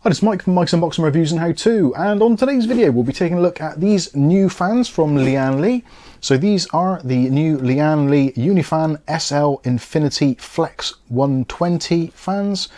Hi, it's Mike from Mike's Unboxing Reviews and How To, and on today's video we'll be taking a look at these new fans from Lian Li. So these are the new Lian Li Unifan SL Infinity Flex 120 fans,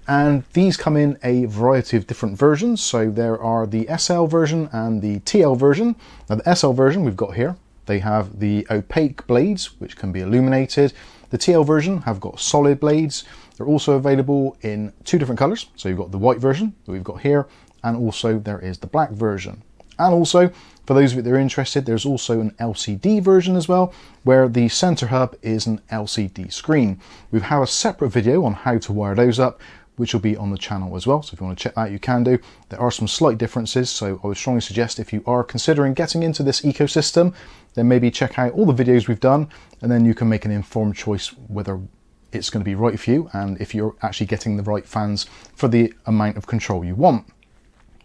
and these come in a variety of different versions. So there are the SL version and the TL version. Now the SL version we've got here, they have the opaque blades which can be illuminated. The TL version have got solid blades. They're also available in two different colours. So you've got the white version that we've got here, and also there is the black version. And also, for those of you that are interested, there's also an LCD version as well, where the centre hub is an LCD screen. We have a separate video on how to wire those up, which will be on the channel as well. So if you want to check that, you can do. There are some slight differences, so I would strongly suggest if you are considering getting into this ecosystem, then maybe check out all the videos we've done, and then you can make an informed choice whether it's going to be right for you and if you're actually getting the right fans for the amount of control you want.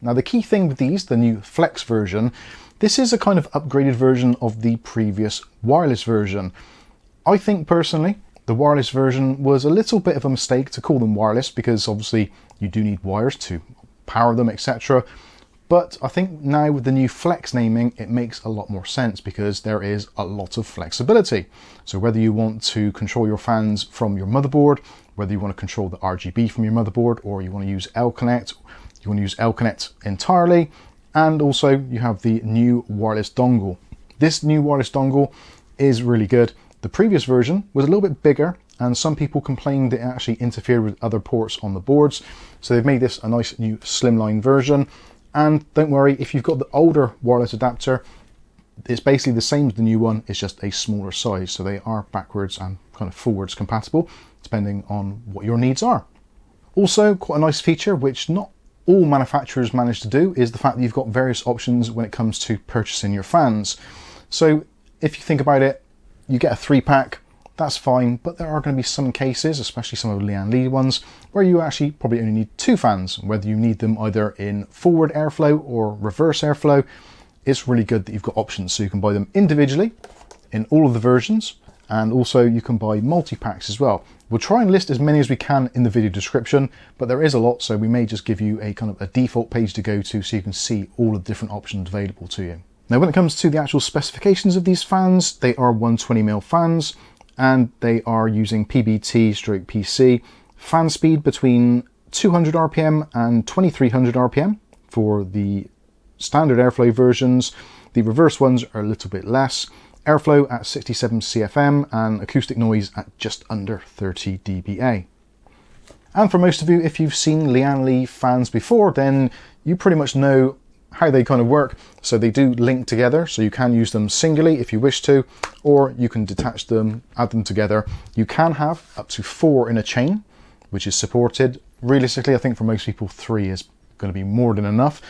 Now the key thing with these, the new Flex version, this is a kind of upgraded version of the previous wireless version. I think personally the wireless version was a little bit of a mistake to call them wireless, because obviously you do need wires to power them, etc. But I think now with the new Flex naming, it makes a lot more sense because there is a lot of flexibility. So whether you want to control your fans from your motherboard, whether you want to control the RGB from your motherboard, or you want to use L-Connect, you want to use L-Connect entirely, and also you have the new wireless dongle. This new wireless dongle is really good. The previous version was a little bit bigger, and some people complained that it actually interfered with other ports on the boards. So they've made this a nice new slimline version. And don't worry, if you've got the older wireless adapter, it's basically the same as the new one, it's just a smaller size. So they are backwards and kind of forwards compatible, depending on what your needs are. Also, quite a nice feature, which not all manufacturers manage to do, is the fact that you've got various options when it comes to purchasing your fans. So if you think about it, you get a 3-pack, that's fine, but there are going to be some cases, especially some of the Lian Li ones, where you actually probably only need 2 fans, whether you need them either in forward airflow or reverse airflow. It's really good that you've got options, so you can buy them individually in all of the versions, and also you can buy multi-packs as well. We'll try and list as many as we can in the video description, but there is a lot, so we may just give you a kind of a default page to go to so you can see all of the different options available to you. Now when it comes to the actual specifications of these fans, they are 120mm fans, and they are using PBT/PC, fan speed between 200 RPM and 2300 RPM for the standard airflow versions. The reverse ones are a little bit less. Airflow at 67 CFM and acoustic noise at just under 30 dBA. And for most of you, if you've seen Lian Li fans before, then you pretty much know how they kind of work. So they do link together, so you can use them singly if you wish to, or you can detach them, add them together. You can have up to 4 in a chain, which is supported. Realistically, I think for most people 3 is going to be more than enough.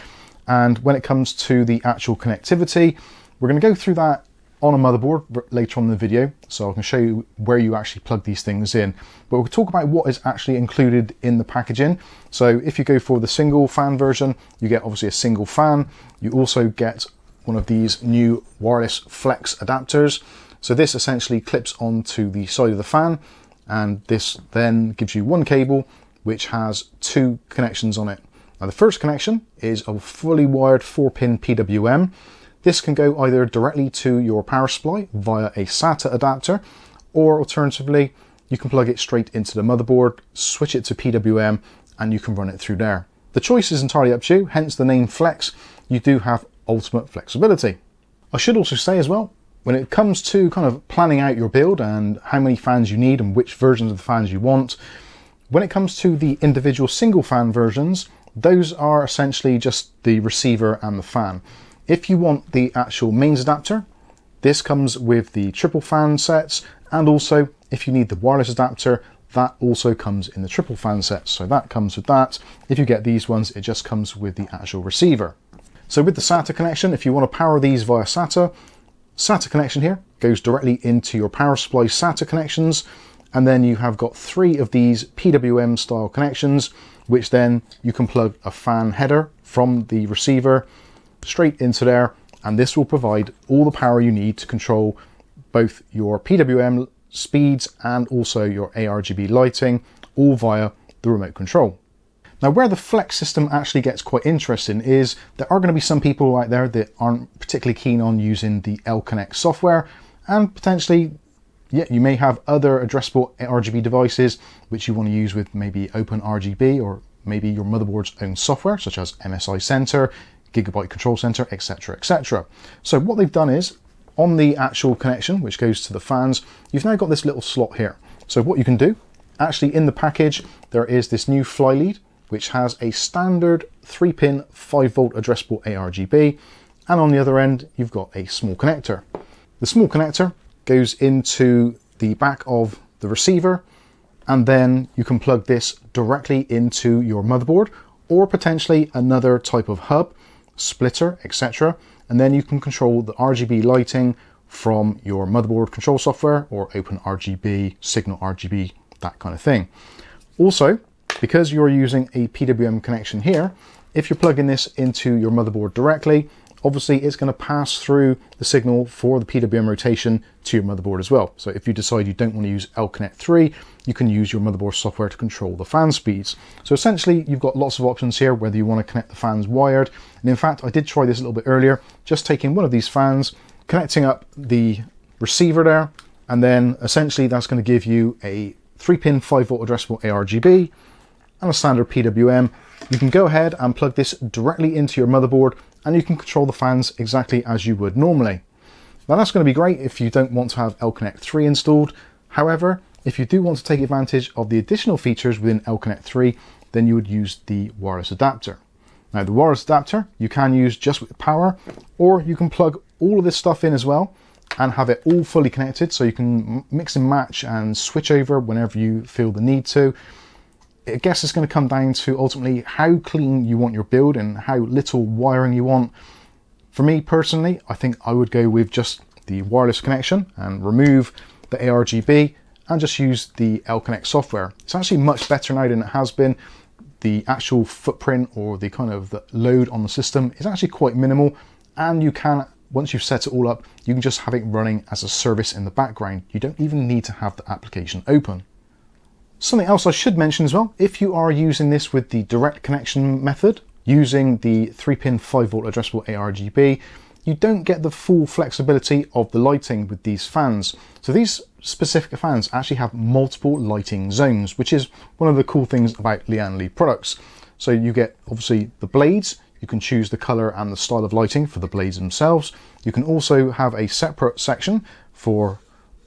And when it comes to the actual connectivity, we're going to go through that on a motherboard later on in the video, so I can show you where you actually plug these things in. But we'll talk about what is actually included in the packaging. So if you go for the single fan version, you get obviously a single fan. You also get one of these new wireless flex adapters. So this essentially clips onto the side of the fan, and this then gives you one cable which has 2 connections on it. Now the first connection is a fully wired 4-pin PWM. This can go either directly to your power supply via a SATA adapter, or alternatively, you can plug it straight into the motherboard, switch it to PWM, and you can run it through there. The choice is entirely up to you, hence the name Flex. You do have ultimate flexibility. I should also say as well, when it comes to kind of planning out your build and how many fans you need and which versions of the fans you want, when it comes to the individual single fan versions, those are essentially just the receiver and the fan. If you want the actual mains adapter, this comes with the triple fan sets, and also if you need the wireless adapter, that also comes in the triple fan set. So that comes with that. If you get these ones, it just comes with the actual receiver. So with the SATA connection, if you want to power these via SATA, SATA connection here goes directly into your power supply SATA connections, and then you have got 3 of these PWM style connections, which then you can plug a fan header from the receiver straight into there, and this will provide all the power you need to control both your PWM speeds and also your ARGB lighting, all via the remote control. Now, where the Flex system actually gets quite interesting is there are going to be some people out there that aren't particularly keen on using the L-Connect software, and potentially, yeah, you may have other addressable RGB devices which you want to use with maybe OpenRGB or maybe your motherboard's own software, such as MSI Center, Gigabyte Control Center, etc., etc. So what they've done is, on the actual connection, which goes to the fans, you've now got this little slot here. So what you can do, actually in the package, there is this new fly lead, which has a standard 3-pin 5-volt addressable ARGB, and on the other end, you've got a small connector. The small connector goes into the back of the receiver, and then you can plug this directly into your motherboard, or potentially another type of hub, splitter, etc. And then you can control the RGB lighting from your motherboard control software, or OpenRGB, SignalRGB, that kind of thing. Also, because you're using a PWM connection here, if you're plugging this into your motherboard directly, obviously it's going to pass through the signal for the PWM rotation to your motherboard as well. So if you decide you don't want to use L-Connect 3, you can use your motherboard software to control the fan speeds. So essentially you've got lots of options here, whether you want to connect the fans wired. And in fact, I did try this a little bit earlier, just taking one of these fans, connecting up the receiver there, and then essentially that's going to give you a 3-pin 5-volt addressable ARGB and a standard PWM. You can go ahead and plug this directly into your motherboard, and you can control the fans exactly as you would normally. Now that's going to be great if you don't want to have L-Connect 3 installed. However, if you do want to take advantage of the additional features within L-Connect 3, then you would use the wireless adapter. Now the wireless adapter you can use just with power, or you can plug all of this stuff in as well and have it all fully connected, so you can mix and match and switch over whenever you feel the need to. I guess it's going to come down to ultimately how clean you want your build and how little wiring you want. For me personally, I think I would go with just the wireless connection and remove the ARGB and just use the L-Connect software. It's actually much better now than it has been. The actual footprint or the kind of the load on the system is actually quite minimal, and you can, once you've set it all up, you can just have it running as a service in the background. You don't even need to have the application open. Something else I should mention as well, if you are using this with the direct connection method, using the 3-pin 5-volt addressable ARGB, you don't get the full flexibility of the lighting with these fans. So these specific fans actually have multiple lighting zones, which is one of the cool things about Lian Li products. So you get obviously the blades, you can choose the color and the style of lighting for the blades themselves. You can also have a separate section for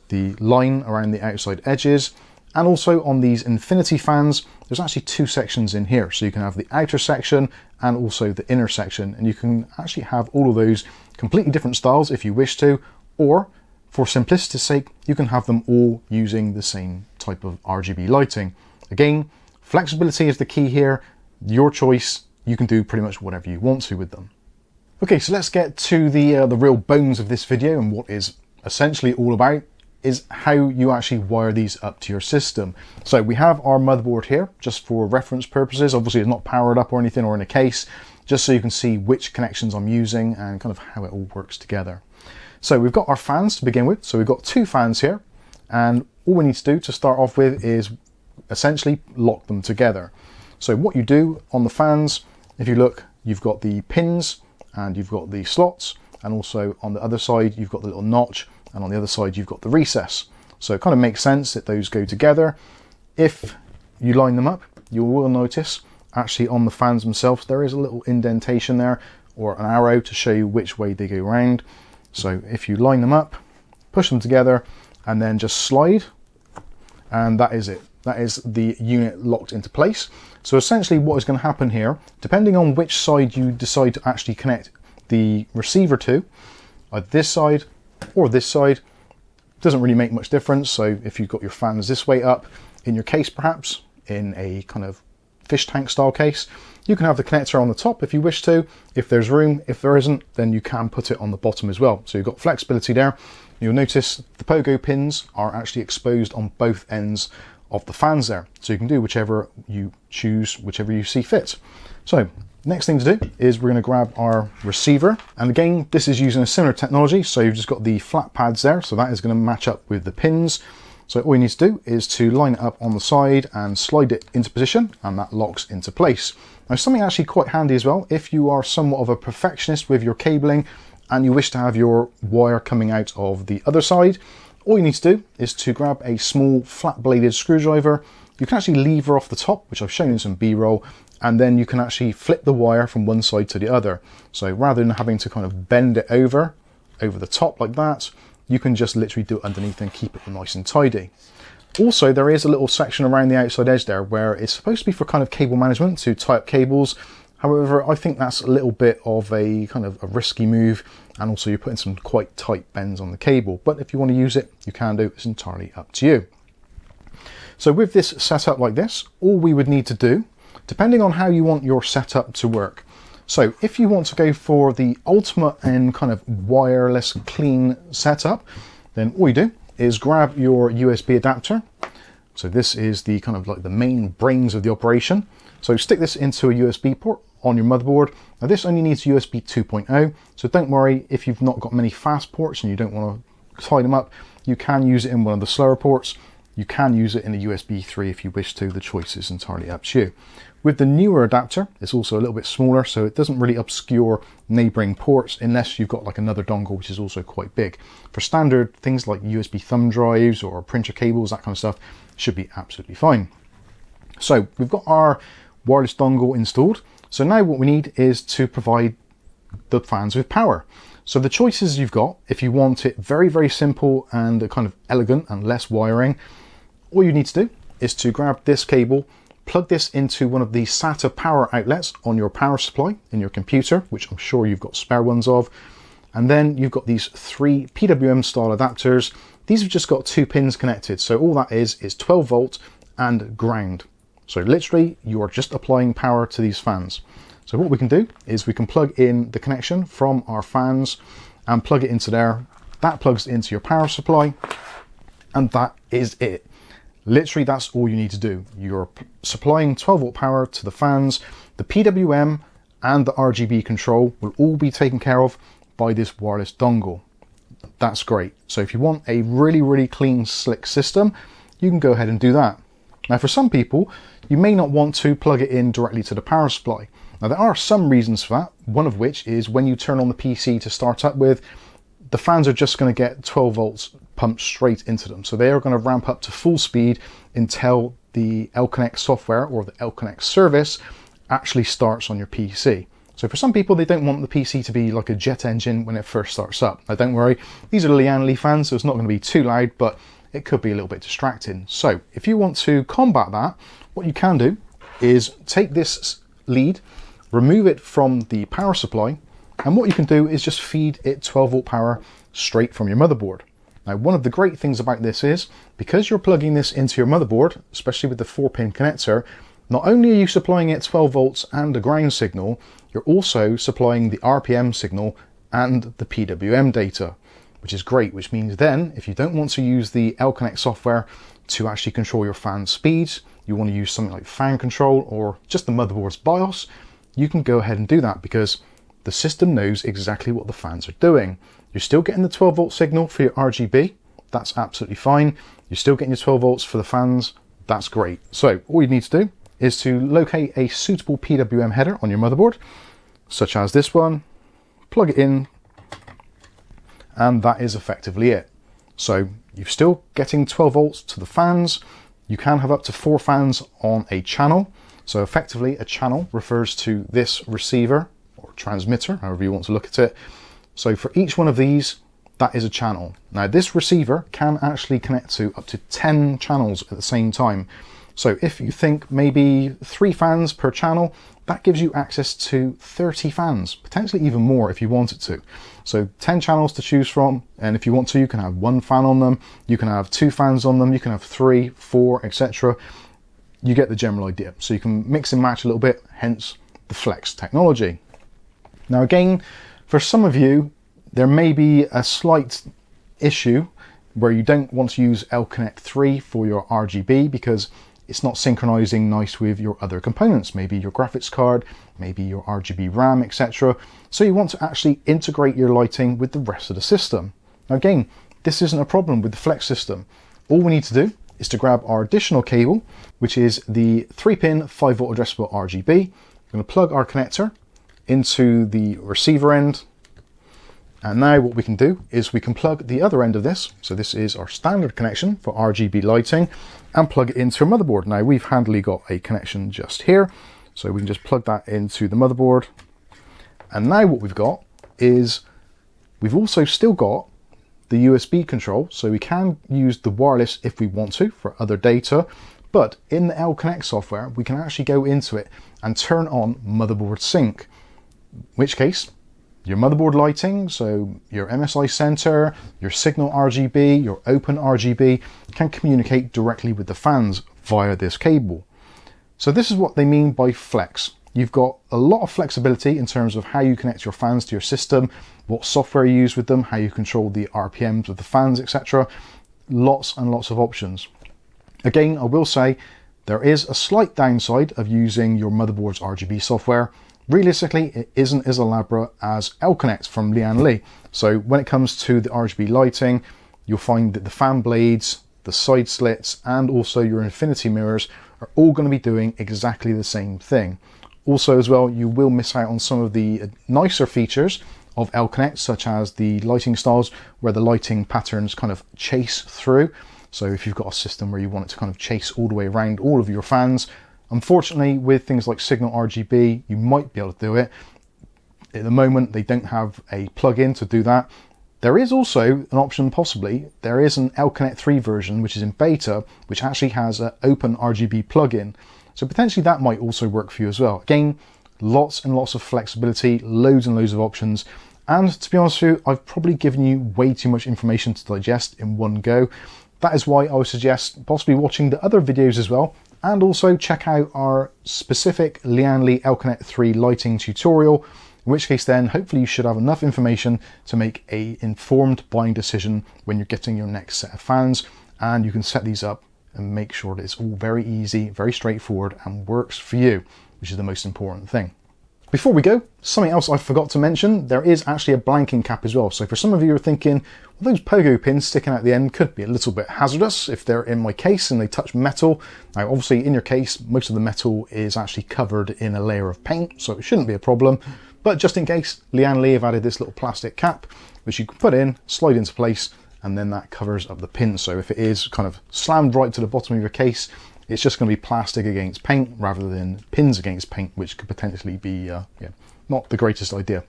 the line around the outside edges. And also on these infinity fans, there's actually 2 sections in here. So you can have the outer section and also the inner section, and you can actually have all of those completely different styles if you wish to, or for simplicity's sake, you can have them all using the same type of RGB lighting. Again, flexibility is the key here. Your choice. You can do pretty much whatever you want to with them. Okay, so let's get to the real bones of this video, and what is essentially all about is how you actually wire these up to your system. So we have our motherboard here, just for reference purposes. Obviously it's not powered up or anything or in a case, just so you can see which connections I'm using and kind of how it all works together. So we've got our fans to begin with. So we've got 2 fans here, and all we need to do to start off with is essentially lock them together. So what you do on the fans, if you look, you've got the pins and you've got the slots, and also on the other side you've got the little notch, and on the other side you've got the recess. So it kind of makes sense that those go together. If you line them up, you will notice actually on the fans themselves there is a little indentation there, or an arrow to show you which way they go round. So if you line them up, push them together, and then just slide, and that is it. That is the unit locked into place. So essentially what is going to happen here, depending on which side you decide to actually connect the receiver to, either this side or this side, doesn't really make much difference. So if you've got your fans this way up in your case, perhaps in a kind of fish tank style case, you can have the connector on the top if you wish to. If there's room, if there isn't, then you can put it on the bottom as well. So you've got flexibility there. You'll notice the pogo pins are actually exposed on both ends of the fans there. So you can do whichever you choose, whichever you see fit. So next thing to do is we're going to grab our receiver, and again this is using a similar technology. So you've just got the flat pads there, so that is going to match up with the pins. So all you need to do is to line it up on the side and slide it into position, and that locks into place. Now, something actually quite handy as well, if you are somewhat of a perfectionist with your cabling and you wish to have your wire coming out of the other side, all you need to do is to grab a small flat bladed screwdriver. You can actually lever off the top, which I've shown in some B-roll, and then you can actually flip the wire from one side to the other. So rather than having to kind of bend it over the top like that, you can just literally do it underneath and keep it nice and tidy. Also, there is a little section around the outside edge there where it's supposed to be for kind of cable management, to tie up cables. However, I think that's a little bit of a kind of a risky move, and also you're putting some quite tight bends on the cable. But if you want to use it, you can do. It's entirely up to you. So with this setup like this, all we would need to do, depending on how you want your setup to work. So if you want to go for the ultimate and kind of wireless clean setup, then all you do is grab your USB adapter. So this is the kind of like the main brains of the operation. So stick this into a USB port on your motherboard. Now this only needs USB 2.0, so don't worry if you've not got many fast ports and you don't want to tie them up. You can use it in one of the slower ports. You can use it in a USB 3 if you wish to. The choice is entirely up to you. With the newer adapter, it's also a little bit smaller, so it doesn't really obscure neighboring ports unless you've got like another dongle, which is also quite big. For standard things like USB thumb drives or printer cables, that kind of stuff, should be absolutely fine. So we've got our wireless dongle installed. So now what we need is to provide the fans with power. So the choices you've got, if you want it very, very simple and kind of elegant and less wiring, all you need to do is to grab this cable, plug this into one of the SATA power outlets on your power supply in your computer, which I'm sure you've got spare ones of. And then you've got these 3 PWM style adapters. These have just got 2 pins connected. So all that is 12 volt and ground. So literally you are just applying power to these fans. So what we can do is we can plug in the connection from our fans and plug it into there. That plugs into your power supply, and that is it. Literally, that's all you need to do. You're supplying 12 volt power to the fans. The PWM and the RGB control will all be taken care of by this wireless dongle. That's great. So if you want a really, really clean, slick system, you can go ahead and do that. Now, for some people, you may not want to plug it in directly to the power supply. Now, there are some reasons for that, one of which is when you turn on the PC to start up with, the fans are just going to get 12 volts pumped straight into them. So they are going to ramp up to full speed until the L-Connect software or the L-Connect service actually starts on your PC. So for some people, they don't want the PC to be like a jet engine when it first starts up. Now don't worry, these are Lian Li fans, so it's not going to be too loud, but it could be a little bit distracting. So if you want to combat that, what you can do is take this lead, remove it from the power supply, and what you can do is just feed it 12 volt power straight from your motherboard. Now, one of the great things about this is, because you're plugging this into your motherboard, especially with the 4-pin connector, not only are you supplying it 12 volts and a ground signal, you're also supplying the RPM signal and the PWM data, which is great, which means then, if you don't want to use the L-Connect software to actually control your fan speeds, you want to use something like fan control or just the motherboard's BIOS, you can go ahead and do that because the system knows exactly what the fans are doing. You're still getting the 12 volt signal for your RGB. That's absolutely fine. You're still getting your 12 volts for the fans. That's great. So all you need to do is to locate a suitable PWM header on your motherboard, such as this one, plug it in, and that is effectively it. So you're still getting 12 volts to the fans. You can have up to 4 fans on a channel. So effectively a channel refers to this receiver or transmitter, however you want to look at it. So for each one of these, that is a channel. Now this receiver can actually connect to up to 10 channels at the same time. So if you think maybe 3 fans per channel, that gives you access to 30 fans, potentially even more if you wanted to. So 10 channels to choose from, and if you want to, you can have 1 fan on them, you can have 2 fans on them, you can have 3, 4, etc. You get the general idea. So you can mix and match a little bit, hence the Flex technology. Now again, for some of you, there may be a slight issue where you don't want to use L-Connect 3 for your RGB because it's not synchronizing nice with your other components, maybe your graphics card, maybe your RGB RAM, etc. So you want to actually integrate your lighting with the rest of the system. Now again, this isn't a problem with the Flex system. all we need to do is to grab our additional cable, which is the 3-pin 5V addressable RGB. We're going to plug our connector into the receiver end. And now what we can do is we can plug the other end of this. So this is our standard connection for RGB lighting, and plug it into a motherboard. Now we've handily got a connection just here. So we can just plug that into the motherboard. And now what we've got is we've also still got the USB control. So we can use the wireless if we want to for other data. But in the L-Connect software, we can actually go into it and turn on motherboard sync. In which case, your motherboard lighting, so your MSI center, your SignalRGB, your OpenRGB, can communicate directly with the fans via this cable. So this is what they mean by flex. You've got a lot of flexibility in terms of how you connect your fans to your system, what software you use with them, how you control the RPMs of the fans, etc. Lots and lots of options. Again, I will say there is a slight downside of using your motherboard's RGB software. Realistically, it isn't as elaborate as L-Connect from Lian Li. So when it comes to the RGB lighting, you'll find that the fan blades, the side slits, and also your infinity mirrors are all going to be doing exactly the same thing. Also as well, you will miss out on some of the nicer features of L-Connect, such as the lighting styles where the lighting patterns kind of chase through. So if you've got a system where you want it to kind of chase all the way around all of your fans, unfortunately with things like SignalRGB, you might be able to do it. At the moment, they don't have a plug-in to do that. There is also an option, possibly, there is an L-Connect 3 version, which is in beta, which actually has an OpenRGB plug-in. So potentially that might also work for you as well. Again, lots and lots of flexibility, loads and loads of options. And to be honest with you, I've probably given you way too much information to digest in one go. That is why I would suggest possibly watching the other videos as well. And also check out our specific Lian Li L-Connect 3 lighting tutorial, in which case then hopefully you should have enough information to make an informed buying decision when you're getting your next set of fans, and you can set these up and make sure that it's all very easy, very straightforward, and works for you, which is the most important thing. Before we go, something else I forgot to mention, there is actually a blanking cap as well. So for some of you who are thinking, well, those pogo pins sticking out the end could be a little bit hazardous if they're in my case and they touch metal. Now, obviously in your case, most of the metal is actually covered in a layer of paint, so it shouldn't be a problem. But just in case, Lian Li have added this little plastic cap, which you can put in, slide into place, and then that covers up the pin. So if it is kind of slammed right to the bottom of your case, it's just going to be plastic against paint rather than pins against paint, which could potentially be not the greatest idea.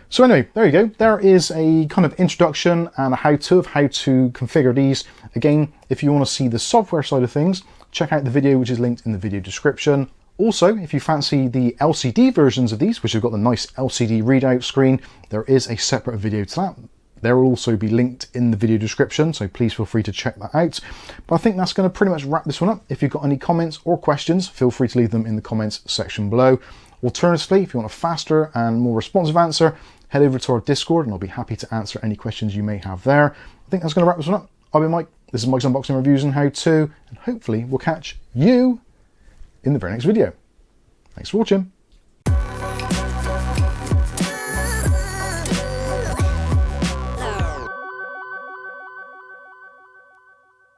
So anyway, there you go. There is a kind of introduction and a how-to of how to configure these. Again, if you want to see the software side of things, check out the video which is linked in the video description. Also, if you fancy the LCD versions of these, which have got the nice LCD readout screen, there is a separate video to that. There will also be linked in the video description, so please feel free to check that out. But I think that's going to pretty much wrap this one up. If you've got any comments or questions, feel free to leave them in the comments section below. Alternatively, if you want a faster and more responsive answer, head over to our Discord and I'll be happy to answer any questions you may have there. I think that's going to wrap this one up. I've been Mike, this is Mike's Unboxing Reviews and How To, and hopefully we'll catch you in the very next video. Thanks for watching.